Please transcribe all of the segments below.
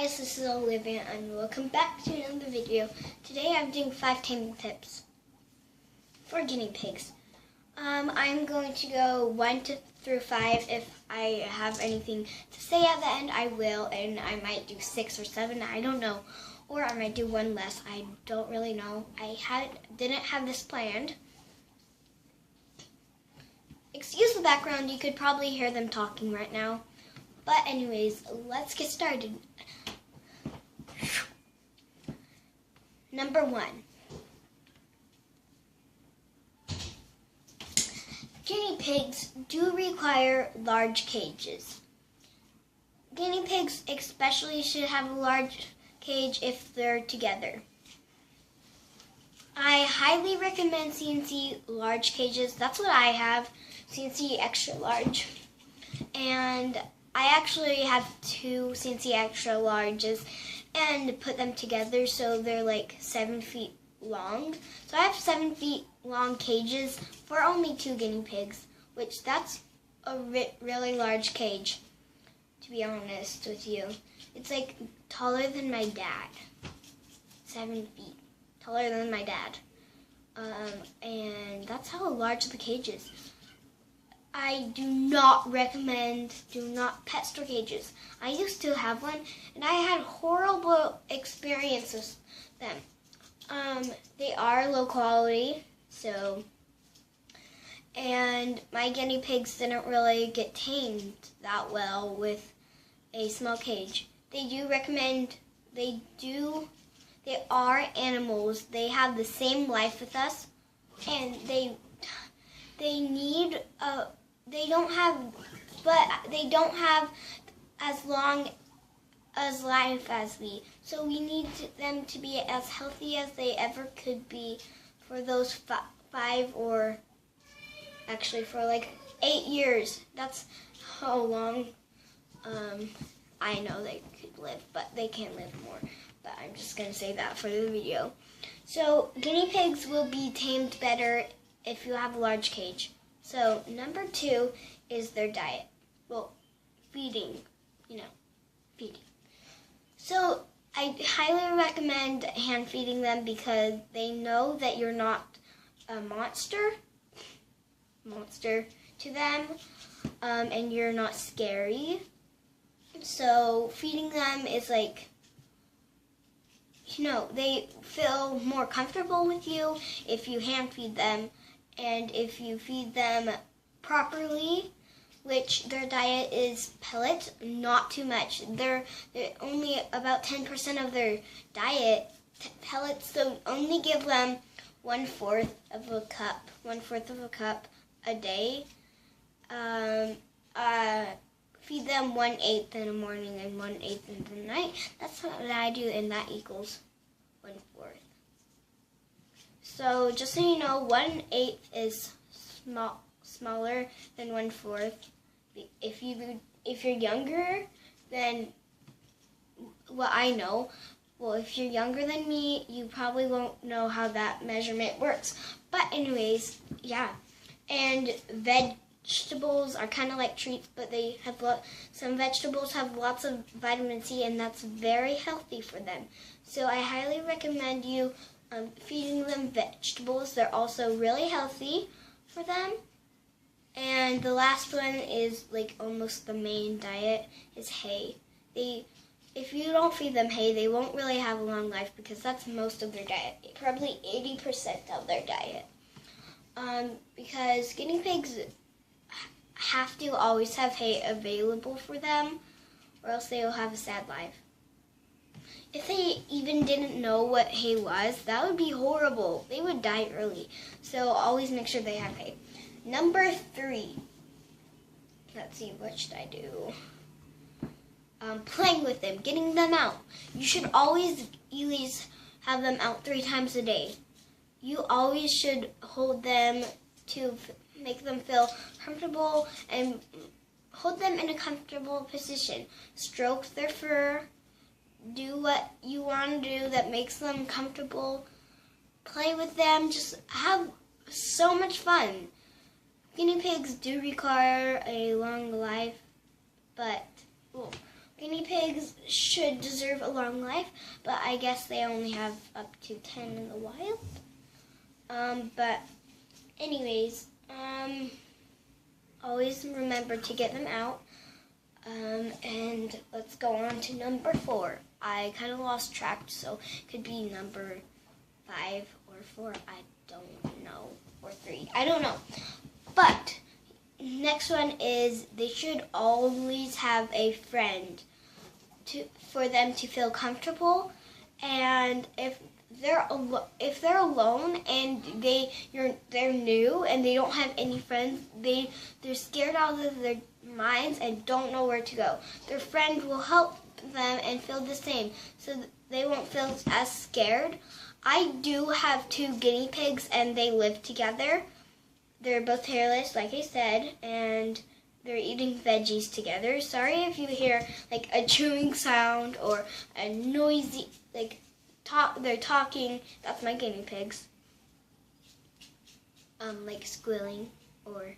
Guys, this is Olivia and welcome back to another video. Today I'm doing 5 taming tips for guinea pigs. I'm going to go 1 through 5. If I have anything to say at the end, I will, and I might do 6 or 7, I don't know. Or I might do 1 less, I don't really know. I didn't have this planned. Excuse the background, you could probably hear them talking right now. But anyways, let's get started. Number 1. Guinea pigs do require large cages. Guinea pigs especially should have a large cage if they're together. I highly recommend CNC large cages. That's what I have, CNC extra large. And I actually have 2 CNC extra larges and put them together so they're like 7 feet long. So I have 7 feet long cages for only 2 guinea pigs, which that's a really large cage, to be honest with you. It's like taller than my dad. 7 feet. Taller than my dad. And that's how large the cage is. I do not recommend, do not pet store cages. I used to have one, and I had horrible experiences with them. They are low quality, and my guinea pigs didn't really get tamed that well with a small cage. They are animals. They have the same life with us, and they don't have as long as life as we. So we need them to be as healthy as they ever could be for those 5 or actually for like 8 years. That's how long I know they could live, but they can't live more. But I'm just going to say that for the video. So guinea pigs will be tamed better if you have a large cage. So number 2 is their diet. Well, feeding, feeding. So I highly recommend hand feeding them because they know that you're not a monster to them, and you're not scary. So feeding them is like, they feel more comfortable with you if you hand feed them. And if you feed them properly, which their diet is pellets, not too much. They're only about 10% of their diet pellets, so only give them 1/4 of a cup a day. Feed them 1/8 in the morning and 1/8 in the night. That's what I do, and that equals 1/4. So just so you know, 1/8 is smaller than 1/4. If you're younger than what I know, well, if you're younger than me, you probably won't know how that measurement works. But anyways, yeah. And vegetables are kind of like treats, but they have some vegetables have lots of vitamin C, and that's very healthy for them. So I highly recommend you feeding them vegetables. They're also really healthy for them. And the last one is like almost the main diet is hay. If you don't feed them hay, they won't really have a long life because that's most of their diet, probably 80% of their diet. Because guinea pigs have to always have hay available for them, or else they will have a sad life. If they even didn't know what hay was, that would be horrible. They would die early. So always make sure they have hay. Number 3. Let's see, what should I do? Playing with them, getting them out. You should always have them out 3 times a day. You always should hold them to make them feel comfortable and hold them in a comfortable position. Stroke their fur. Do what you want to do that makes them comfortable. Play with them. Just have so much fun. Guinea pigs do require a long life, but guinea pigs should deserve a long life, but I guess they only have up to 10 in the wild. But anyways, always remember to get them out. And let's go on to number 4. I kind of lost track, so it could be number 5 or 4. I don't know. Or 3. I don't know. But next one is they should always have a friend for them to feel comfortable. And if they're alone and they're new and they don't have any friends, they're scared out of their minds and don't know where to go. Their friend will help them and feel the same, so they won't feel as scared. I do have 2 guinea pigs and they live together. They're both hairless, like I said, and they're eating veggies together. Sorry if you hear like a chewing sound or a noisy they're talking. That's my guinea pigs. Like squealing or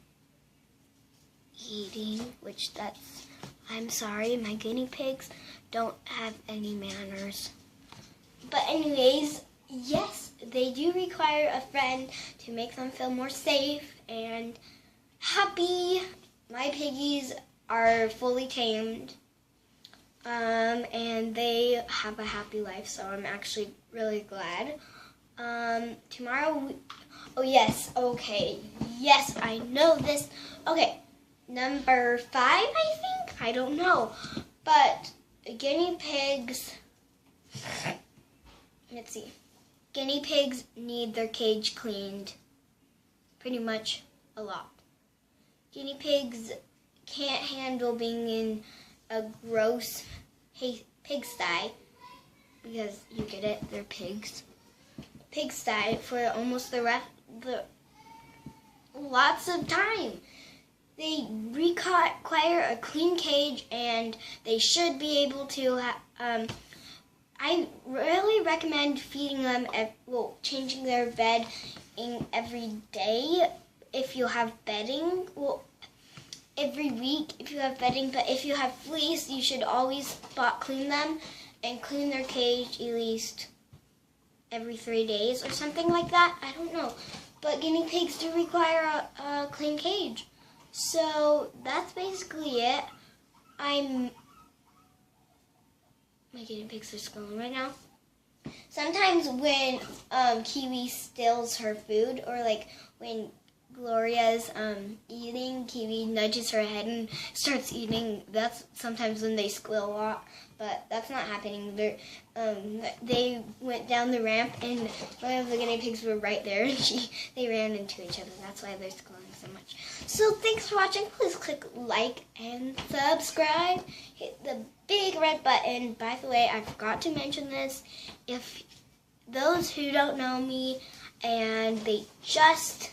eating, I'm sorry, my guinea pigs don't have any manners. But anyways, yes, they do require a friend to make them feel more safe and happy. My piggies are fully tamed. And they have a happy life, so I'm actually really glad. Tomorrow, oh yes, okay, yes, I know this. Okay, number 5, I think? I don't know. But guinea pigs, let's see. Guinea pigs need their cage cleaned pretty much a lot. Guinea pigs can't handle being in a gross pigsty, because you get it, they're pigs. Pigsty for almost the lots of time. They require a clean cage, and they should be able to I really recommend feeding them, changing their bed every day if you have bedding. Every week if you have bedding, but if you have fleece, you should always spot clean them and clean their cage at least every 3 days or something like that. I don't know. But guinea pigs do require a clean cage. So that's basically it. My guinea pigs are squealing right now. Sometimes when Kiwi steals her food, or like when Gloria's eating, Kiwi nudges her head and starts eating. That's sometimes when they squeal a lot, but that's not happening. They went down the ramp and one of the guinea pigs were right there, and they ran into each other. That's why they're squealing so much. So thanks for watching. Please click like and subscribe. Hit the big red button. By the way, I forgot to mention this. If those who don't know me and they just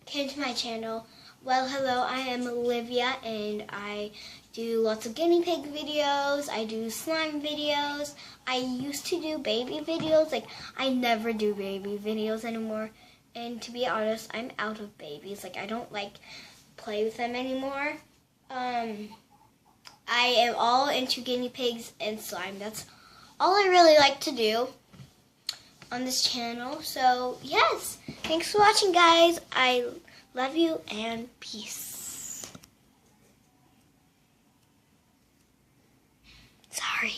came to my channel, well, hello, I am Olivia, and I do lots of guinea pig videos. I do slime videos. I used to do baby videos. I never do baby videos anymore, and to be honest, I'm out of babies. I don't play with them anymore. I am all into guinea pigs and slime. That's all I really like to do on this channel. So yes, thanks for watching, guys. I love you and peace. Sorry.